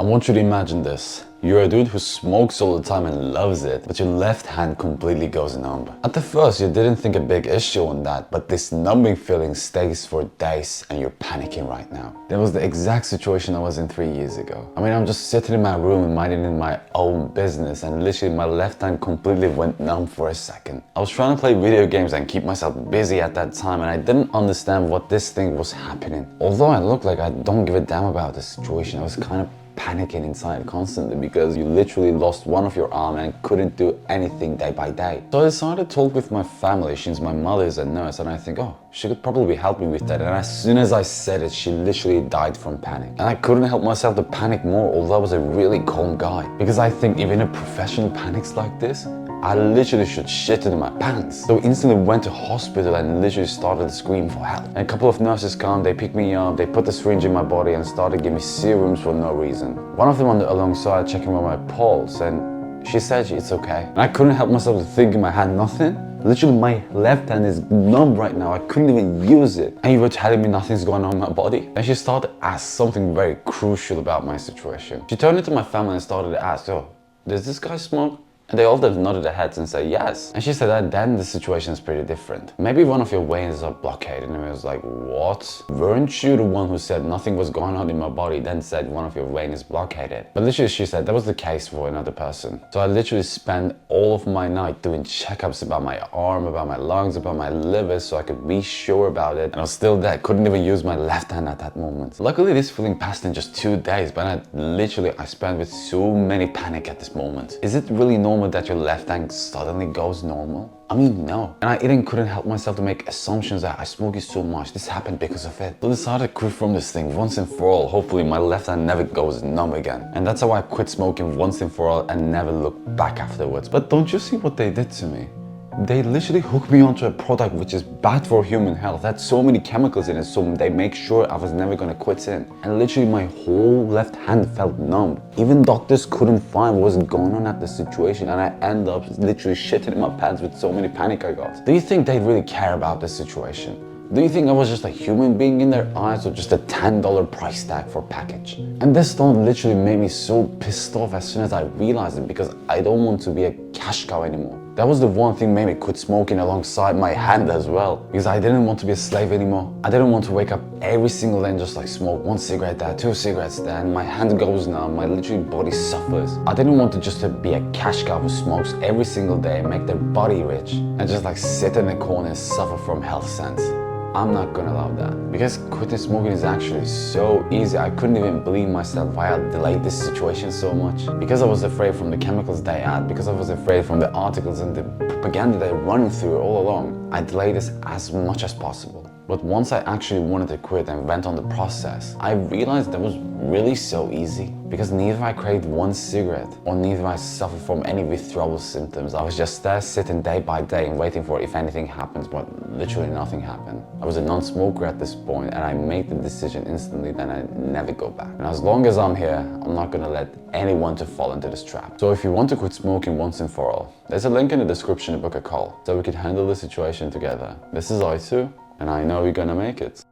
I want you to imagine this. You're a dude who smokes all the time and loves it, but your left hand completely goes numb. At the first, you didn't think a big issue on that, but this numbing feeling stays for days and you're panicking right now. That was the exact situation I was in 3 years ago. I mean, I'm just sitting in my room minding my own business and literally my left hand completely went numb for a second. I was trying to play video games and keep myself busy at that time and I didn't understand what this thing was happening. Although I look like I don't give a damn about the situation, I was kind of panicking inside constantly because you literally lost one of your arm and couldn't do anything day by day. So I decided to talk with my family since my mother is a nurse and I think, oh, she could probably help me with that. And as soon as I said it, she literally died from panic. And I couldn't help myself to panic more, although I was a really calm guy. Because I think even a professional panics like this, I literally should shit in my pants. So instantly went to hospital and literally started to scream for help. And a couple of nurses come, they picked me up, they put the syringe in my body and started giving me serums for no reason. One of them alongside checking on my pulse and she said it's okay. And I couldn't help myself to think in my hand nothing. Literally my left hand is numb right now, I couldn't even use it. And you were telling me nothing's going on in my body? And she started to ask something very crucial about my situation. She turned into my family and started to ask, oh, does this guy smoke? And they all nodded their heads and said yes. And she said that then the situation is pretty different. Maybe one of your veins are blockaded. And I was like, what? Weren't you the one who said nothing was going on in my body, then said one of your veins is blockaded? But literally she said that was the case for another person. So I literally spent all of my night doing checkups about my arm, about my lungs, about my liver so I could be sure about it. And I was still there, couldn't even use my left hand at that moment. Luckily this feeling passed in just 2 days, but I spent with so many panic at this moment. Is it really normal that your left hand suddenly goes normal? I mean, no. And I even couldn't help myself to make assumptions that I smoke it so much. This happened because of it. So I decided to quit from this thing once and for all. Hopefully my left hand never goes numb again. And that's how I quit smoking once and for all and never looked back afterwards. But don't you see what they did to me? They literally hooked me onto a product which is bad for human health. Had so many chemicals in it, so they make sure I was never gonna quit in. And literally my whole left hand felt numb. Even doctors couldn't find what was going on at the situation and I ended up literally shitting in my pants with so many panic I got. Do you think they really care about the situation? Do you think I was just a human being in their eyes or just a $10 price tag for a package? And this thought literally made me so pissed off as soon as I realized it because I don't want to be a cash cow anymore. That was the one thing made me quit smoking alongside my hand as well. Because I didn't want to be a slave anymore. I didn't want to wake up every single day and just like smoke 1 cigarette there, 2 cigarettes there, and my hand goes numb, my literally body suffers. I didn't want to just be a cash cow who smokes every single day and make their body rich and just like sit in the corner and suffer from health sense. I'm not gonna allow that. Because quitting smoking is actually so easy. I couldn't even believe myself why I delayed this situation so much. Because I was afraid from the chemicals they add, because I was afraid from the articles and the propaganda they're running through all along, I delayed this as much as possible. But once I actually wanted to quit and went on the process, I realized that was really so easy. Because neither I craved 1 cigarette or neither I suffered from any withdrawal symptoms. I was just there sitting day by day and waiting for if anything happens, but literally nothing happened. I was a non-smoker at this point and I made the decision instantly that I never go back. And as long as I'm here, I'm not gonna let anyone to fall into this trap. So if you want to quit smoking once and for all, there's a link in the description to book a call so we can handle the situation together. This is Aitu, and I know you're gonna make it.